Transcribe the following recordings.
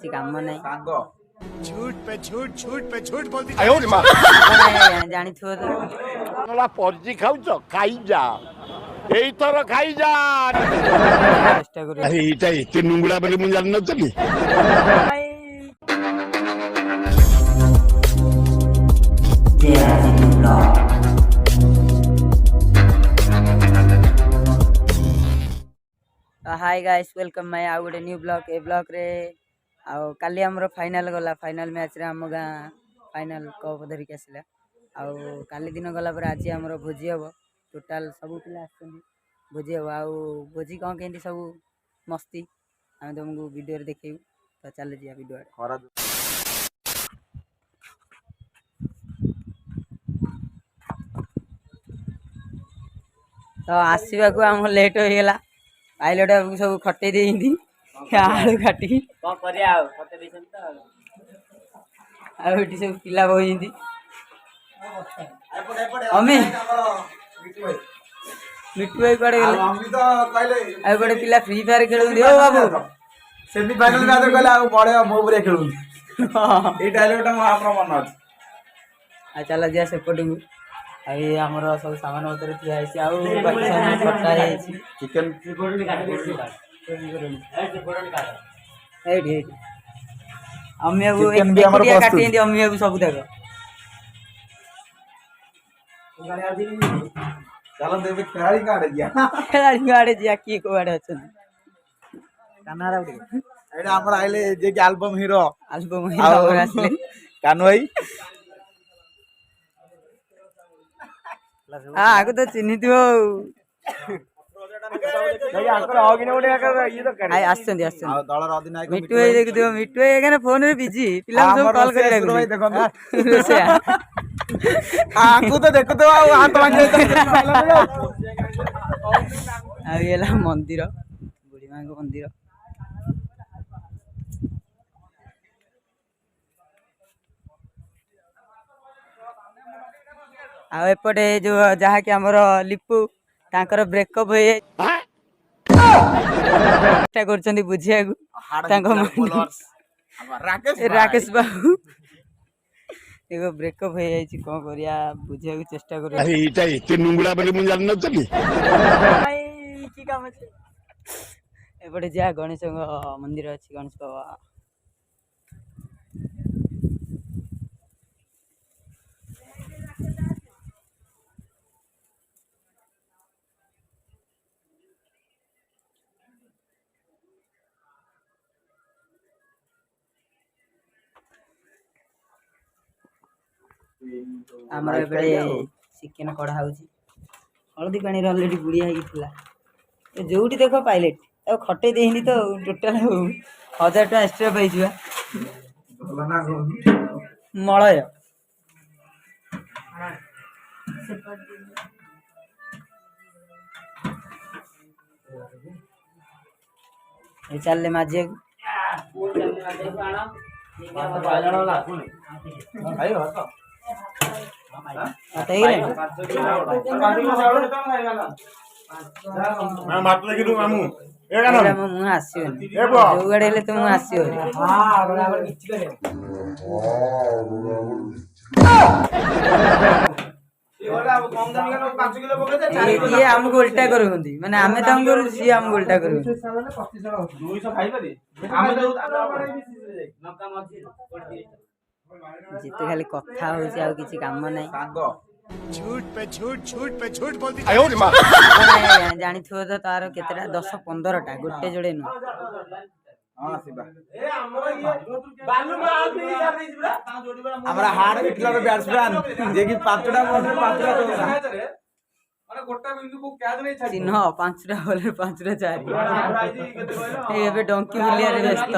किसी काम नहीं सांगो झूठ बोलती जानी थो तो पजी खाऊच खाई जा एई थर खाई जा चेष्टा करू अरे एटा एते नुंगड़ा बोली मु जान नथली हाय गाइस वेलकम माय आउ गोटे न्यू ब्लॉग ए ब्लॉग रे आउ काली हमरो फाइनल गला फाइनल मैच रे हम गाँ फाइनल कप धरिक आसला आउ काली दिन गला पर आज हमरो भोजी हबो टोटल सब पिला आछन भोजी हबो आउ भोजी कौन केंदी सब मस्ती हम तुमको वीडियो रे देखैबू तो चल जिया वीडियो रे तो आसीबा को हम लेट हो गेला पाइलट सब खटे देइंदी आलू काटी कौन करिया फटे देछन त आ एठी सब पिला बहिंदी अमे मिट्टू भाई कड़े गेले हम भी तो कहले आ गोटे पिला फ्री फायर खेलुंदी ओ बाबू सेमी फाइनल मैच कहले आ बड़े मो ଉପରେ ଖେଳୁନ୍ତି ଏ ଡାयलॉग ଟା ମୋ आपन मन अछि आ चला जिया सेपटू आई हमर सब सामान उतर थिया आइसी आउ बाकी सामान खटा आइसी चिकन एडी अम्मी अब चिकन भी हमर एक प्रस्तुत काटी दी अम्मी अब सब देखो चलो देबे खेलाड़ी काढे दिया खेलाड़ी गाड़े जिया की को गाड़े अछन कानारा उडी एडा हमर आइले जे कि एल्बम हीरो एल्बम हमर आसले कानू भाई हां आगो तो चिन्हि दियो भाई आकर होगिने ओडे आकर ये तो करे आई आछन आछन आ दलर अधिनायक मिट्टू भाई देख दियो मिट्टू भाई एखाने फोन रे बिजी पिला सब कॉल कर लागु भाई देखो रोसे आकु तो देखो तो हाथ मांगे आ गेला मंदिर बुढ़ी मां को मंदिर आ एपटे जो जहा कि हमर लिपू तांकर ब्रेकअप होय चेष्टा करछन्ती बुझिया को तांको राकेश बाबू एगो ब्रेकअप होय जाईची कोन करिया बुझिया को चेष्टा करू अरे एटा एते नुंगड़ा बोली मु जान नथली की काम अछि एपटे जा गणेश मंदिर अछि गणेश बाबा ଆମର ଏବେ ଚିକେନ କଢା ହଉଛି ହଳଦୀ ପାଣିରେ ଅଲରେଡି ବୁଡିଆ ହେଇକି ଥିଲା ଏ ଯୋଉଠି ଦେଖ ପାଇଲଟ ଆଉ ଖଟେଇ ଦେଇନି ତ ଟୋଟାଲ 1000 ଟଙ୍କା ଏକ୍ସଟ୍ରା ପାଇଯିବା ମଳୟ ଏ ଚାଲଲେ ମାଜିବାକୁ ମୁଁ ଆସିବନି ଯୋଉ ଗାଡି ହେଲେ ତ ମୁଁ ଆସିବନି ଇଏ ଆମକୁ ଓଲଟା କରୁଛନ୍ତି ମାନେ ଆମେ ତାଙ୍କୁ କରୁ ସିଏ ଆମକୁ ଓଲଟା କରୁଛନ୍ତି जिते खाली कथा होची आ किछि काम नै सांगो झूठ बोलती जानी थो तो तार केतेटा 10 15 टा गोटे जोड़े न हां सिबा ए हमर ये बालू मा आउट नहीं कर दी बरा हमरा हार्ड हिटलर बैट्समैन जे कि 5टा बॉल में 5टा चौका माने गोटा बिंदु को कैच नहीं छाडी चिन्ह 5टा बॉल में 5टा 4 ए बे डंकी बुलिया रे व्यस्त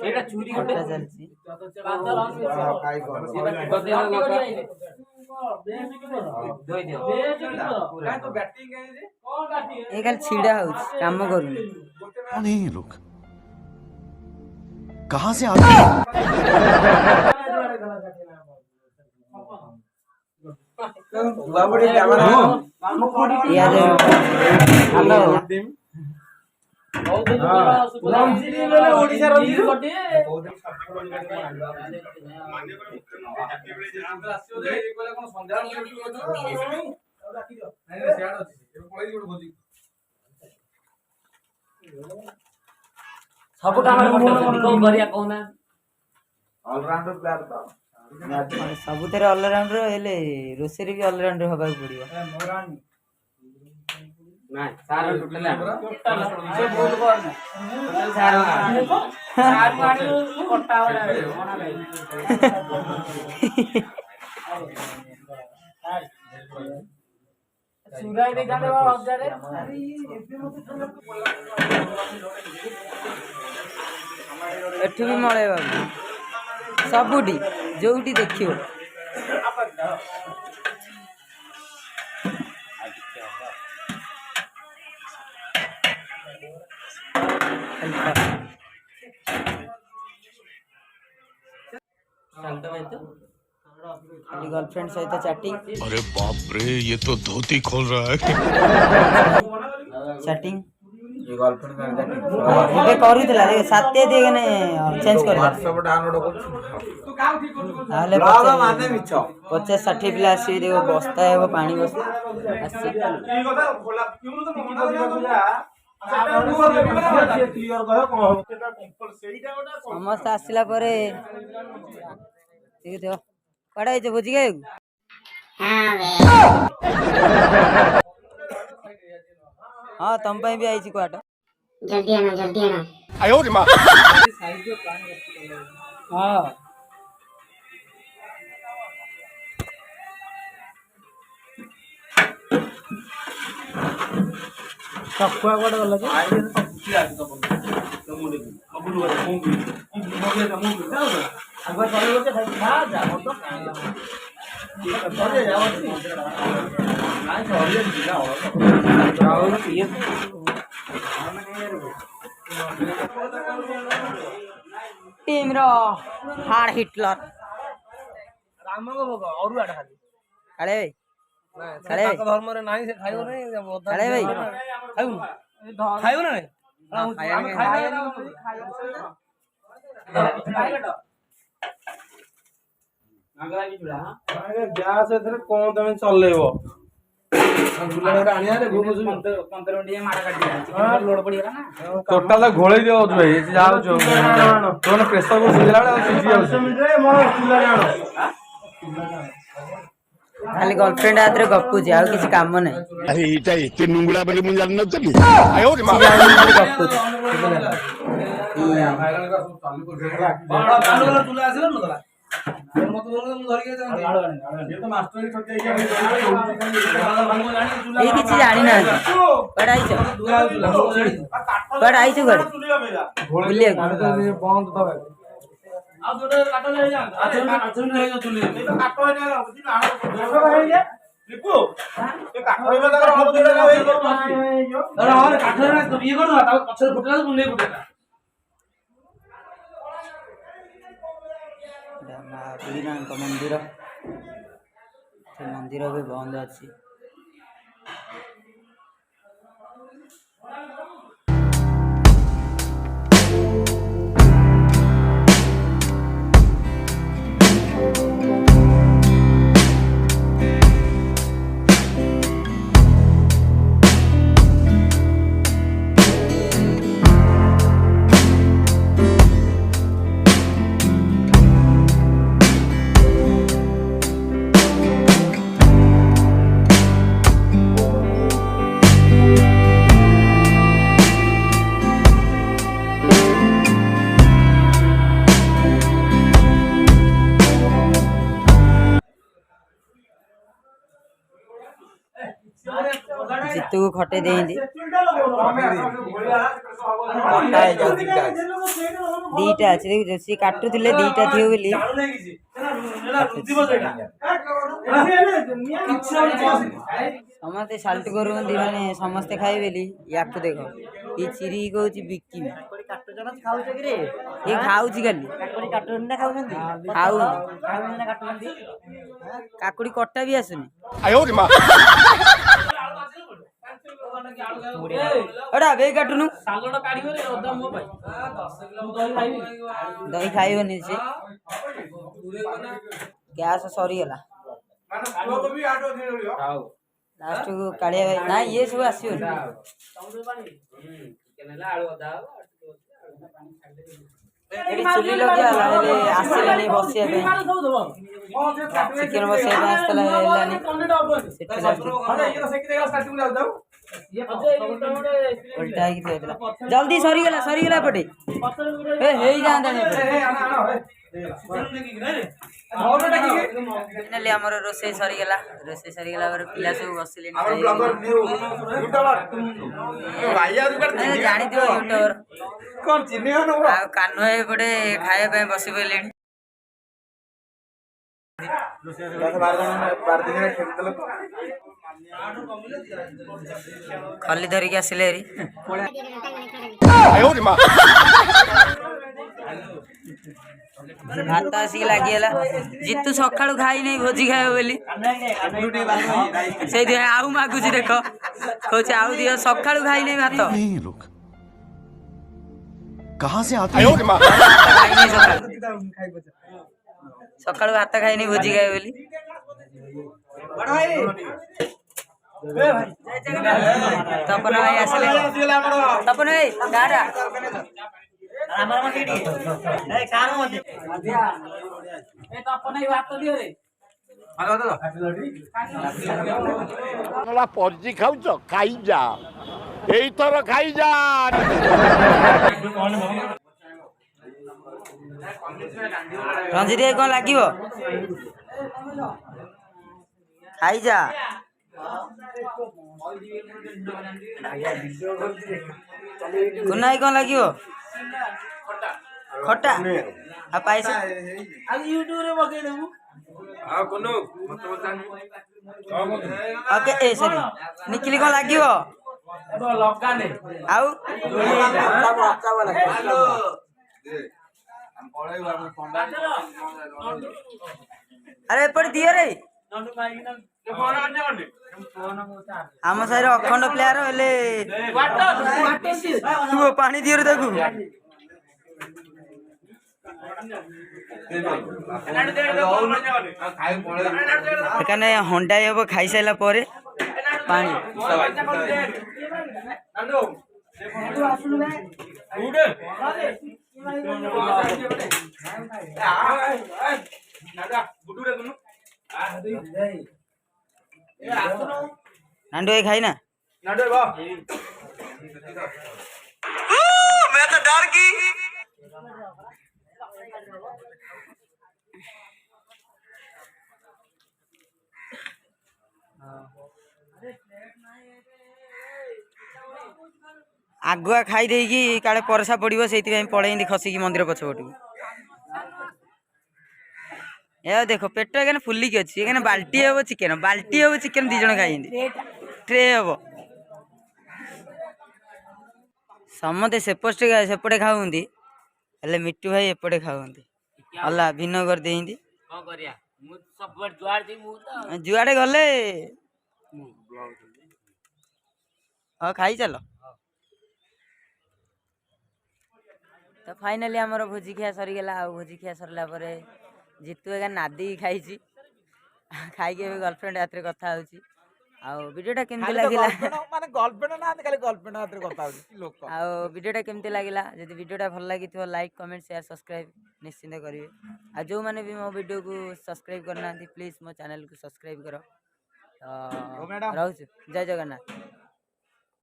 एटा चूरी कटा चलची ए खाली छिड़ा होउछ काम करूनी कौन है ये लोग कहां से आते हैं ପିଆଜ ସବୁ କାମରେ ପଠଉଛନ୍ତି କଣ କରିବା କହୁନା ସବୁଥିରେ ଅଲରାଉଣ୍ଡର ହେଲେ ରୋଷେଇରେ ବି ଅଲରାଉଣ୍ଡର ହବାକୁ ପଡିବ। ନାଇଁ ସାର ଟୋଟାଲ ସେ ଭୁଲ କରନା ସାର ମାଡି କଟା ହଲା ମନା ନାହିଁ ସୁରାଇ ରେ ଗାଲେ ହଜାରେ ଏଠି ବି ମଳେଇବାକୁ ସବୁଠି ଯୋଉଠି ଦେଖିବ गर्लफ्रेंड सहित चैटिंग। अरे बाप रे ये तो धोती खोल रहा है। चैटिंग ଏବେ କରୁଥିଲା ଦେଖ ସାତେ ଦେଇଗନେ ଚେଞ୍ଜ କରି WhatsApp ଡାଉନଲୋଡ କରୁଛୁ ତାହେଲେ ମାନେ ମିଛ 50-60 ପିଲା ଆସିବେ ଦେଖ ବସ୍ତା ହେବ ପାଣି ବସ୍ତା ଆସିଛି। ସମସ୍ତେ ଆସିଲା ପରେ କୁଆଡେ ହେଇଛ ଭୋଜି ଖାଇବାକୁ? हाँ तुम पे भी आई कुआटा जल्दी आना जल्दी आना। आयो रे मां हाँ सकुआ कोड गला जे टीम रो हार्ड हिटलर काले भाई धर्म रे नाही से खाइयो नहीं काले भाई खाइयो ना ଗ୍ୟାସ ଏଥିରେ କଣ ତମେ ଚଲେଇବ ଟୋଟାଲ ଘୋଳେଇ ଦିଅ ଭାଇ ଯାଉଛୁ ତୋର ପ୍ରେସର କୁ ସିଝିଲା ବେଳେ ସିଝି ଯାଉଛି खाली गर्लफ्रेंड हाथ रे गपुची आउ किसी काम नहीं अरे इटा एते नुंगड़ा बोले मु जान नतली आयो रे मां गपुची ये किसी जानी ना कड़ा आइछ कड़ा आइछ गड़ बुलिए बंद तो ଆଉ ଯୋଟେ କାଟ ନେଇ ଯା ଆଛୁନ ନେଇ ଯା ଚୁଲି ଏ ତ କାଟ ହେଇ ନା ଲିପୁ ଏ କାଠ ହେବା ତାର ହଳ ଯୋଟେ ନା ହେଇ ଧର ହଁ କାଠ ନା ତ ଇଏ କର ତା ପଛରେ ଫୁଟଲା ତୁ ନେଇ ଫୁଟେଲା मା ବୁଢ଼ୀମାଙ୍କ ମନ୍ଦିର ସେ ମନ୍ଦିର ବି ବନ୍ଦ ଅଛି। जितू को खटे देंदी दीटा अच्छे देखो सी काटुले दीटा थी बोली समस्ते साल्ट करूँ माने समस्ते खाए बोली या देख ये चिरी कौच बिकी ये खाऊची खाली खाऊ काकुड़ी कट्टा भी आसुनी एड़ा बे काटुनु सालड काढिबो रे अदा मो भाई दही खाइबनी से गैस सरी गला लास्ट को काढ़िया भाई ना ये सब आसियो चुली लगे आसलानी बसिया चिकेन बसिया आसला उल्टा जल्दी सरीगला पटे आमर रोसे सरीगला पिला सब बसिले जानी यूट्यूबर कान्ह एपटे खाया बस पड़े खली धरिक आसिले भात आसिक लगिगला जीतू सका खाई नहीं भोजी खाए बोली से आउ मागुच देख कौच आउ दियो सका खाई नहीं भात कहाँ से आते सका भात खाई नहीं भोजी खाए बोली तपन भाई आसले तपन भाई गाड़ा पजी खाऊच खाई जा एई थर खाई जा रंजित कौन लगे खाई जा कुनाई कौन लगे खटा आ पैसा यूट्यूब रे बगे देबू ओके ए सॉरी निकली कौन लगे लगा ने आउ अरे एपटे दिए रे आम साइड अखंड प्लेयर हेले पानी दिए रे देखू এখানে হন্ডাই হব খাই সাইলা পরে পানি नांडू ये खाई ना मैं तो डर गई आगुआ खाई देगी काले परसा पड़ो से पड़े खसिकी मंदिर पछपट ये देखो पेट एखे फुलिक अच्छी एखे बाल्टी हम चिकेन दी जन खाई ट्रे हम समते सेपटे खाऊंती हेले मिट्टू भाई एपटे खाऊंती अल्लाह भिन्न कर देती जुआड़े गले हाँ खाई चल तो फाइनाली आमर भोजी खिया सरीगला भोजी खिया सरला जीतू एका नादी खाई खाई गर्लफ्रेंड हाथ में कथा वीडियोटा केमती लगिला माने गर्लफ्रेंड ना खाली गर्लफ्रेंड हाथ में कथा वीडियोटा केमती लगिला जदि वीडियोटा भल लगी लाइक कमेंट शेयर सब्सक्राइब निश्चिंत करेंगे आ जो मैंने भी मो वीडियो को सब्सक्राइब करना प्लीज मो चैनल को सब्सक्राइब करो रोच जय जगन्नाथ।